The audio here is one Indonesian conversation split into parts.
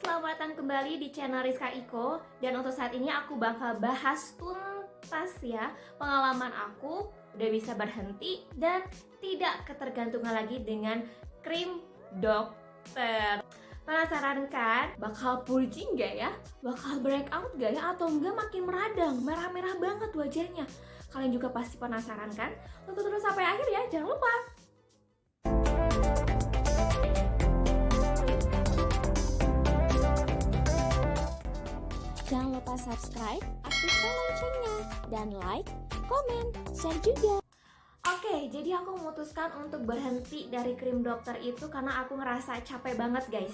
selamat datang kembali di channel Rizka Iko. Dan untuk saat ini aku bakal bahas tuntas ya pengalaman aku udah bisa berhenti dan tidak ketergantungan lagi dengan krim dokter. Penasaran kan? Bakal purging gak ya? Bakal breakout gak ya? Atau enggak makin meradang, merah-merah banget wajahnya? Kalian juga pasti penasaran kan? Tonton terus sampai akhir ya, jangan lupa. Jangan lupa subscribe, aktifkan loncengnya, dan like, komen, share juga. Oke, jadi aku memutuskan untuk berhenti dari krim dokter itu karena aku ngerasa capek banget guys.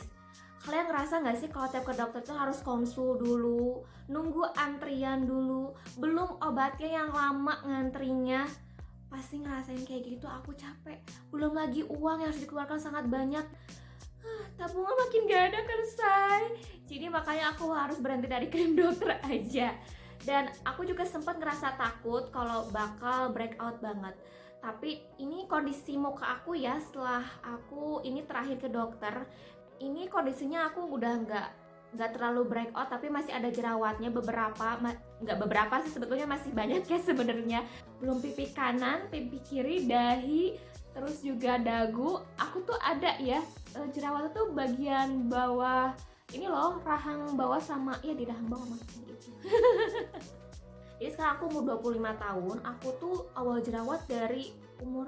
Kalian ngerasa gak sih kalau tiap ke dokter tuh harus konsul dulu, nunggu antrian dulu, belum obatnya yang lama ngantrinya. Pasti ngerasain kayak gitu, aku capek. Belum lagi uang yang harus dikeluarkan sangat banyak. Tabungan makin gak ada kan say. Jadi makanya aku harus berhenti dari krim dokter aja. Dan aku juga sempat ngerasa takut kalau bakal breakout banget. Tapi ini kondisi muka aku ya setelah aku ini terakhir ke dokter. Ini kondisinya aku udah nggak terlalu breakout, tapi masih ada jerawatnya beberapa, nggak beberapa sih sebetulnya, masih banyak ya sebenarnya. Belum pipi kanan, pipi kiri, dahi, terus juga dagu. Aku tuh ada ya jerawat tuh bagian bawah ini loh, rahang bawah sama ya di rahang bawah maksudnya gitu. Jadi sekarang aku umur 25 tahun, aku tuh awal jerawat dari umur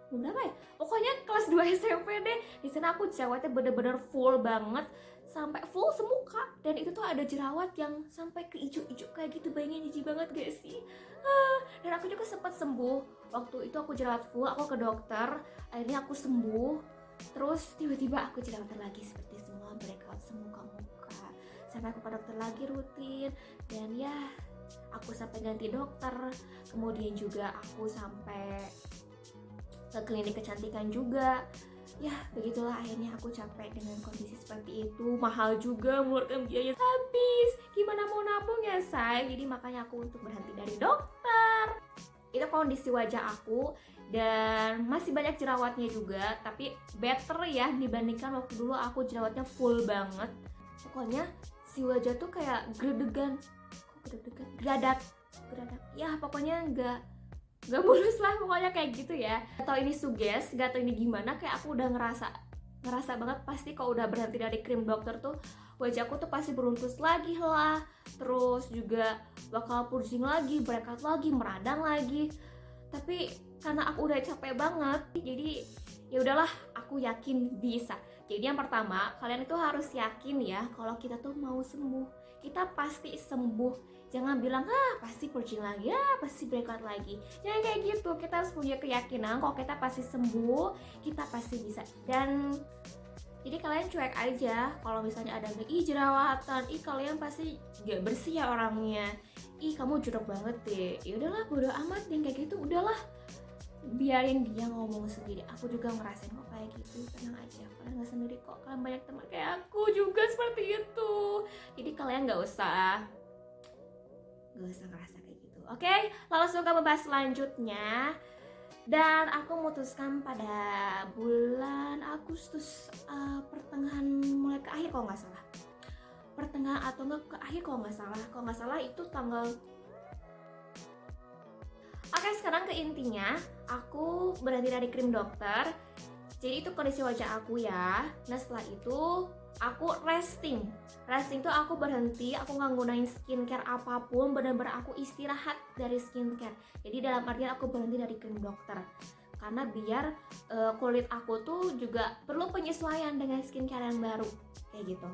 berapa ya? Pokoknya kelas 2 SMP deh. Di sana aku jerawatnya bener-bener full banget, sampai full semuka. Dan itu tuh ada jerawat yang sampai ke ijo-ijo kayak gitu, bayangin jijik banget gak sih? Dan aku juga sempat sembuh. Waktu itu aku jerawat full, aku ke dokter, akhirnya aku sembuh. Terus tiba-tiba aku jerawatan lagi seperti semua, breakout semuka-muka. Sampai aku ke dokter lagi rutin, dan ya aku sampai ganti dokter. Kemudian juga aku sampai ke klinik kecantikan juga. Ya begitulah, akhirnya aku capek dengan kondisi seperti itu. Mahal juga, mengeluarkan biaya habis. Gimana mau nabung ya say? Jadi makanya aku untuk berhenti dari dokter. Itu kondisi wajah aku, dan masih banyak jerawatnya juga, tapi better ya dibandingkan waktu dulu aku jerawatnya full banget. Pokoknya si wajah tuh kayak gredegan, gradak ya, pokoknya nggak mulus lah, pokoknya kayak gitu ya. Atau ini suges, gak tau ini gimana, kayak aku udah ngerasa banget pasti kalau udah berhenti dari krim dokter tuh wajahku tuh pasti beruntus lagi lah, terus juga bakal purging lagi, breakout lagi, meradang lagi. Tapi karena aku udah capek banget, jadi ya udahlah, aku yakin bisa. Jadi yang pertama, kalian itu harus yakin ya kalau kita tuh mau sembuh, kita pasti sembuh. Jangan bilang pasti purging lagi, pasti breakout lagi. Jangan kayak gitu. Kita harus punya keyakinan kalau kita pasti sembuh, kita pasti bisa. Dan jadi kalian cuek aja kalau misalnya ada jerawatan, kalian pasti gak bersih ya orangnya, kamu jorok banget deh. Ya udahlah, bodo amat yang kayak gitu, udahlah, biarin dia ngomong sendiri. Aku juga ngerasain kok kayak gitu, tenang aja, kalian nggak sendiri kok, kalian banyak teman kayak aku juga seperti itu. Jadi kalian nggak usah ngerasa kayak gitu. Oke, langsung ke membahas selanjutnya. Dan aku memutuskan pada bulan Agustus, pertengahan mulai ke akhir kalau nggak salah, pertengahan atau nggak ke akhir kalau nggak salah itu tanggal. Oke, sekarang ke intinya, aku berhenti dari krim dokter. Jadi itu kondisi wajah aku ya. Nah setelah itu aku resting tuh aku berhenti, aku nggak gunain skincare apapun, bener-bener aku istirahat dari skincare. Jadi dalam artian aku berhenti dari krim dokter karena biar kulit aku tuh juga perlu penyesuaian dengan skincare yang baru kayak gitu.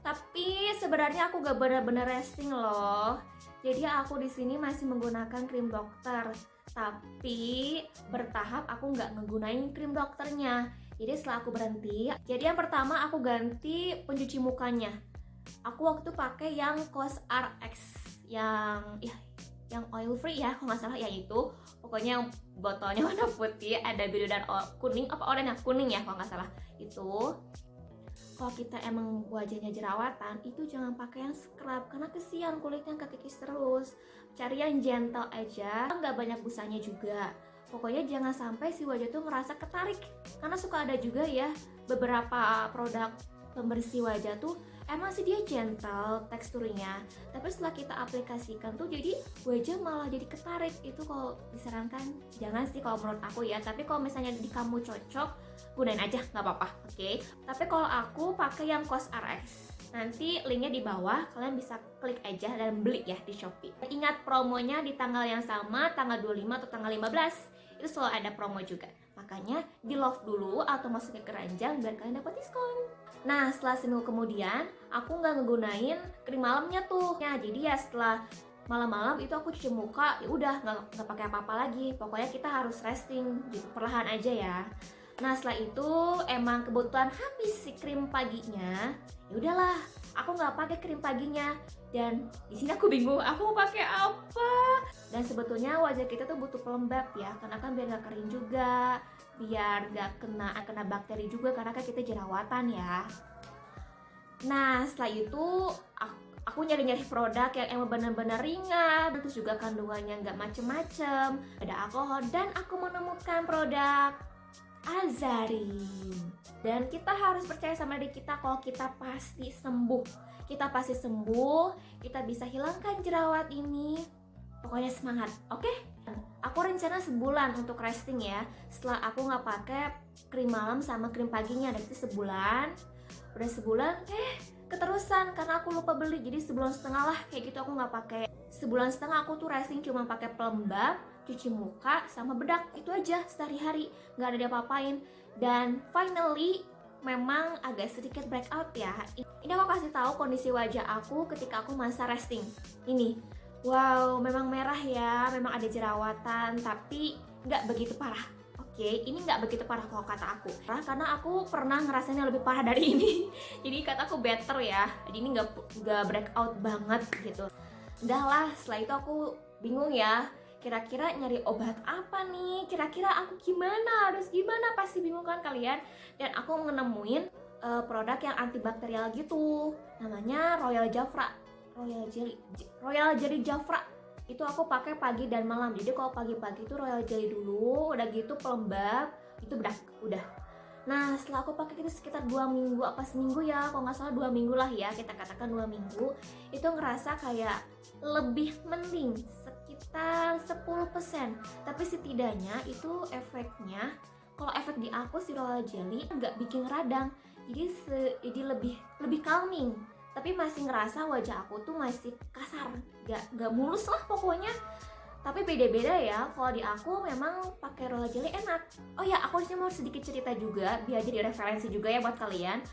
Tapi sebenarnya aku gak bener-bener resting loh. Jadi aku di sini masih menggunakan krim dokter, tapi bertahap aku nggak ngegunain krim dokternya. Jadi setelah aku berhenti, jadi yang pertama aku ganti pencuci mukanya. Aku waktu pakai yang COSRX yang oil free ya, kalau nggak salah ya itu. Pokoknya yang botolnya warna putih, ada biru dan kuning, apa oranye, kuning ya kalau nggak salah itu. Kalau kita emang wajahnya jerawatan, itu jangan pakai yang scrub karena kesian kulitnya kekikis terus. Cari yang gentle aja, nggak banyak busanya juga. Pokoknya jangan sampai si wajah tuh ngerasa ketarik, karena suka ada juga ya beberapa produk pembersih wajah tuh emang sih dia gentle teksturnya, tapi setelah kita aplikasikan tuh jadi wajah malah jadi ketarik. Itu kalau disarankan jangan sih kalau menurut aku ya, tapi kalau misalnya di kamu cocok, gunain aja nggak apa-apa, oke? Tapi kalau aku pakai yang COSRX, nanti linknya di bawah, kalian bisa klik aja dan beli ya di Shopee. Ingat promonya di tanggal yang sama, tanggal 25 atau tanggal 15, itu selalu ada promo juga. Makanya di love dulu atau masukin ke keranjang biar kalian dapat diskon. Nah, setelah seminggu kemudian, aku nggak ngegunain krim malamnya tuh. Ya, jadi ya setelah malam-malam itu aku cuci muka, ya udah nggak pakai apa-apa lagi. Pokoknya kita harus resting gitu, perlahan aja ya. Nah, setelah itu emang kebetulan habis si krim paginya. Ya udahlah, aku nggak pakai krim paginya. Dan di sini aku bingung, aku mau pakai apa? Dan sebetulnya wajah kita tuh butuh pelembab ya, karena kan biar nggak kering juga, biar nggak kena bakteri juga, karena kan kita jerawatan ya. Nah, setelah itu aku nyari-nyari produk yang emang benar-benar ringan, terus juga kandungannya nggak macem-macem, ada alkohol, dan aku menemukan produk Azarin. Dan kita harus percaya sama diri kita kalau kita pasti sembuh. Kita pasti sembuh, kita bisa hilangkan jerawat ini. Pokoknya semangat, oke? Aku rencana sebulan untuk resting ya. Setelah aku nggak pakai krim malam sama krim paginya, dan itu sebulan. Udah sebulan, keterusan karena aku lupa beli. Jadi sebulan setengah lah kayak gitu aku nggak pakai. Sebulan setengah aku tuh resting cuma pakai pelembab, cuci muka sama bedak, itu aja sehari-hari, nggak ada diapa-apain. Dan finally memang agak sedikit breakout ya. Ini aku kasih tahu kondisi wajah aku ketika aku masa resting. Ini, wow, memang merah ya, memang ada jerawatan, tapi nggak begitu parah. Oke, ini nggak begitu parah kalau kata aku. Karena aku pernah ngerasainnya lebih parah dari ini. Jadi kata aku better ya. Jadi ini nggak breakout banget gitu. Udah lah, setelah itu aku bingung ya. Kira-kira nyari obat apa nih? Kira-kira aku gimana? Harus gimana? Pasti bingung kan kalian? Dan aku menemuin produk yang antibakterial gitu. Namanya Royal Jelly Jafra. Itu aku pakai pagi dan malam. Jadi kalau pagi-pagi itu Royal Jelly dulu, udah gitu pelembab, itu udah. Nah, setelah aku pakai itu sekitar 2 minggu apa seminggu ya, kalau nggak salah 2 minggu lah ya, kita katakan 2 minggu, itu ngerasa kayak lebih mending sekitar 10%. Tapi setidaknya itu efeknya, kalau efek di aku si Royal Jelly nggak bikin radang, jadi lebih calming. Tapi masih ngerasa wajah aku tuh masih kasar, gak mulus lah pokoknya. Tapi beda-beda ya, kalau di aku memang pakai Royal Jelly enak. Oh ya, aku disini mau sedikit cerita juga, biar jadi referensi juga ya buat kalian.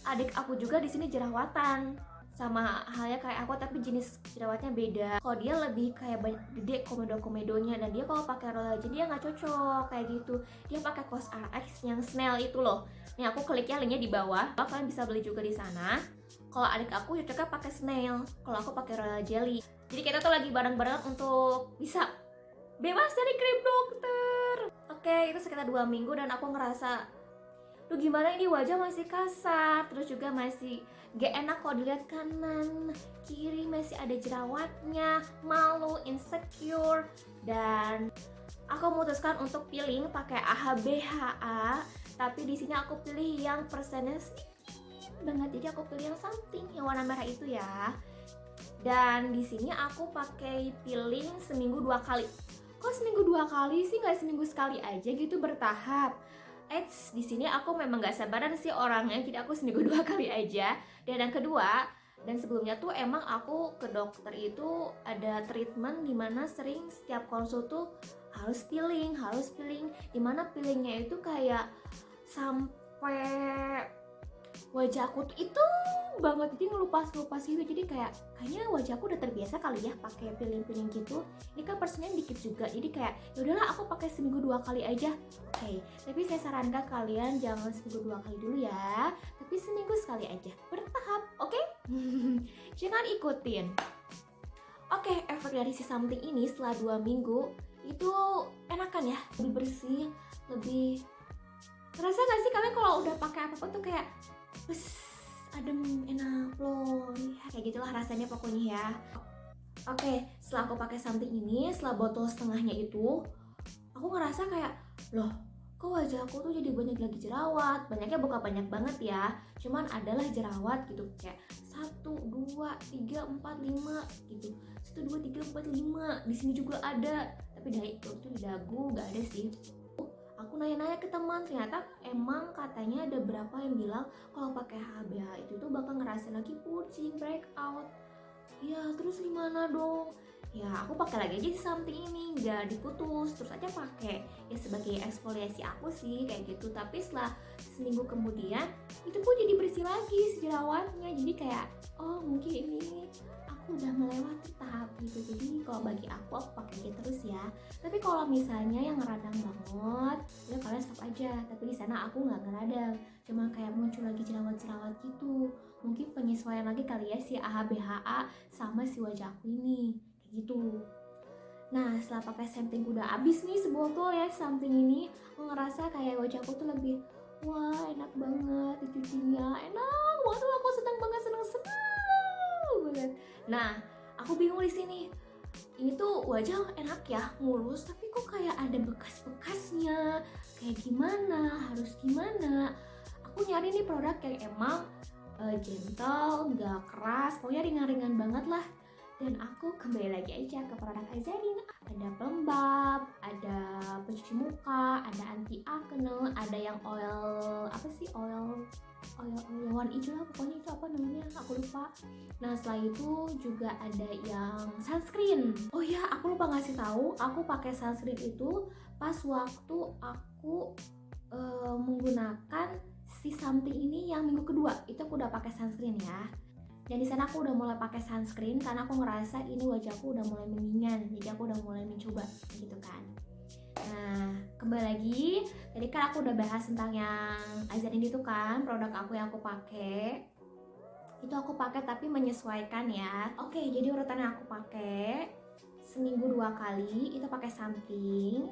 Adik aku juga di sini jerawatan, sama halnya kayak aku, tapi jenis jerawatnya beda. Kalau dia lebih kayak gede komedo-komedonya, dan dia kalau pakai Royal Jelly dia nggak cocok kayak gitu. Dia pakai COSRX yang snail itu loh. Nih aku kliknya linknya di bawah, kalian bisa beli juga di sana. Kalau adik aku cocoknya pakai snail, kalau aku pakai Royal Jelly. Jadi kita tuh lagi bareng-bareng untuk bisa bebas dari krim dokter. Oke, itu sekitar 2 minggu dan aku ngerasa, duh gimana ini wajah masih kasar, terus juga masih gak enak kalau dilihat kanan, kiri masih ada jerawatnya, malu, insecure. Dan aku memutuskan untuk peeling pakai AHA BHA, tapi di sini aku pilih yang persennya sedikit banget, jadi aku pilih yang something yang warna merah itu ya. Dan di sini aku pakai peeling seminggu 2 kali. Kok seminggu 2 kali sih, nggak seminggu sekali aja gitu bertahap? Di sini aku memang nggak sabaran sih orangnya, jadi aku seminggu 2 kali aja. Dan yang kedua, dan sebelumnya tuh emang aku ke dokter itu ada treatment dimana sering setiap konsul tuh harus peeling, dimana peelingnya itu kayak sampai wajah aku tuh itu banget, jadi ngelupas gitu. Jadi kayaknya wajah aku udah terbiasa kali ya pakai peeling gitu. Ini kan persennya dikit juga, jadi kayak ya udahlah aku pakai seminggu 2 kali aja. Oke, tapi saya sarankan kalian jangan seminggu 2 kali dulu ya, tapi seminggu sekali aja, bertahap, oke? Jangan ikutin. Oke, efek dari si something ini setelah 2 minggu itu enakan ya, lebih bersih, lebih. Ngerasa gak sih kalian kalau udah pakai apapun tuh kayak adem, enak, loh, kayak gitulah rasanya pokoknya ya. Oke, setelah aku pakai something ini, setelah botol setengahnya itu, aku ngerasa kayak, loh, kok wajah aku tuh jadi banyak lagi jerawat. Banyaknya bukan banyak banget ya, cuman adalah jerawat gitu, kayak 1, 2, 3, 4, 5 gitu. 1, 2, 3, 4, 5. Di sini juga ada, tapi itu di dagu nggak ada sih. Aku nanya-nanya ke teman, ternyata emang katanya ada berapa yang bilang kalau pakai HBH itu tuh bakal ngerasain lagi puding, breakout. Ya terus gimana dong? Ya aku pakai lagi aja si something ini, nggak diputus, terus aja pakai ya sebagai eksfoliasi aku sih kayak gitu. Tapi setelah seminggu kemudian itu pun jadi bersih lagi si jerawatnya. Jadi kayak oh mungkin ini aku udah melewati tahap itu. Jadi kalau bagi aku pakai aja terus ya. Tapi kalau misalnya yang radang banget, ya kalian stop aja. Tapi di sana aku nggak ngeradang, cuma kayak muncul lagi jerawat-jerawat gitu. Mungkin penyesuaian lagi kali ya si AHA/BHA sama si wajah aku ini kayak gitu. Nah setelah pakai something udah habis nih sebotol ya something ini, aku ngerasa kayak wajah aku tuh lebih wah enak banget dicucinya, enak banget, aku senang banget, senang banget. Nah aku bingung di sini, ini tuh wajah enak ya mulus, tapi kok kayak ada bekas-bekasnya, kayak gimana, harus gimana. Aku nyari nih produk yang emang gentle, nggak keras, pokoknya ringan-ringan banget lah. Dan aku kembali lagi aja ke produk Azarin. Ada pelembab, ada pencuci muka, ada anti acne, ada yang oil apa sih, oil warna hijau lah pokoknya, itu apa namanya aku lupa. Nah setelah itu juga ada yang sunscreen. Oh ya aku lupa ngasih tahu, aku pakai sunscreen itu pas waktu aku menggunakan si something ini yang minggu kedua. Itu aku udah pakai sunscreen ya. Dan di sana aku udah mulai pakai sunscreen karena aku ngerasa ini wajahku udah mulai mendingan. Jadi aku udah mulai mencoba gitu kan. Nah, kembali lagi, tadi kan aku udah bahas tentang yang Azarin itu kan, produk aku yang aku pakai. Itu aku pakai tapi menyesuaikan ya. Oke, jadi urutannya aku pakai seminggu 2 kali, itu pakai something.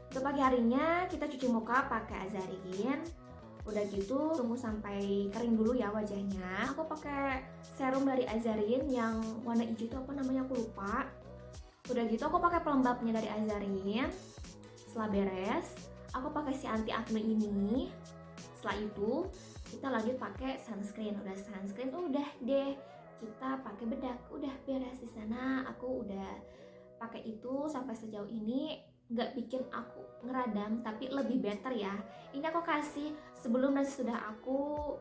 Untuk pagi harinya kita cuci muka pakai Azarin. Udah gitu tunggu sampai kering dulu ya wajahnya. Aku pakai serum dari Azarin yang warna hijau itu apa namanya aku lupa. Udah gitu aku pakai pelembabnya dari Azarin. Setelah beres, aku pakai si anti acne ini. Setelah itu kita lanjut pakai sunscreen. Udah sunscreen, udah deh kita pakai bedak. Udah beres di sana. Aku udah pakai itu sampai sejauh ini nggak bikin aku ngeradang, tapi lebih better ya. Ini aku kasih sebelum dan sesudah aku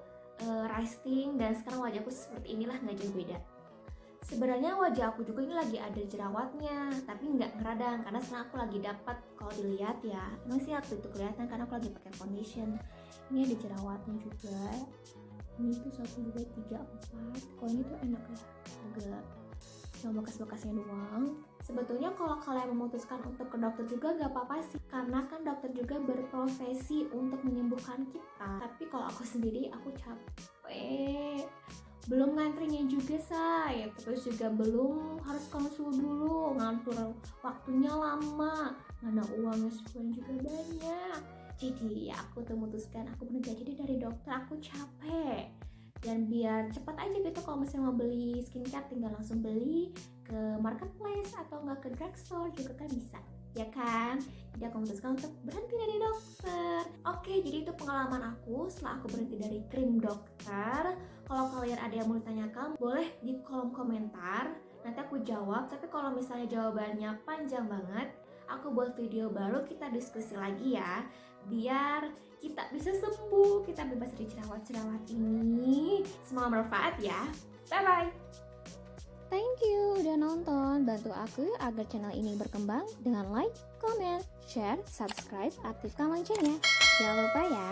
resting, dan sekarang wajahku seperti inilah, nggak jauh beda. Sebenarnya wajah aku juga ini lagi ada jerawatnya, tapi nggak ngeradang karena sekarang aku lagi dapat, kalau dilihat ya, emang sih aku itu kelihatan karena aku lagi pakai foundation. Ini ada jerawatnya juga. Ini tuh 1, 2, 3, 4. Kalau ini tuh enak ya, agak cuma bekas-bekasnya doang. Sebetulnya kalau kalian memutuskan untuk ke dokter juga gak apa-apa sih, karena kan dokter juga berprofesi untuk menyembuhkan kita. Tapi kalau aku sendiri, aku capek, belum ngantrinya juga say, terus juga belum harus konsul dulu, ngatur waktunya lama, mana uangnya sebulan juga banyak. Jadi ya aku tuh memutuskan aku bener gak jadi dari dokter, aku capek. Dan biar cepat aja gitu, kalau misalnya mau beli skincare tinggal langsung beli ke marketplace atau enggak ke drugstore juga kan bisa, ya kan? Jadi aku memutuskan untuk berhenti dari dokter. Oke, jadi itu pengalaman aku setelah aku berhenti dari krim dokter. Kalau kalian ada yang mau ditanyakan, boleh di kolom komentar, nanti aku jawab. Tapi kalau misalnya jawabannya panjang banget, aku buat video baru, kita diskusi lagi ya, biar kita bisa sembuh, kita bebas dari jerawat-jerawat ini. Semoga bermanfaat ya. Bye bye. Thank you udah nonton. Bantu aku agar channel ini berkembang dengan like, comment, share, subscribe, aktifkan loncengnya. Jangan lupa ya.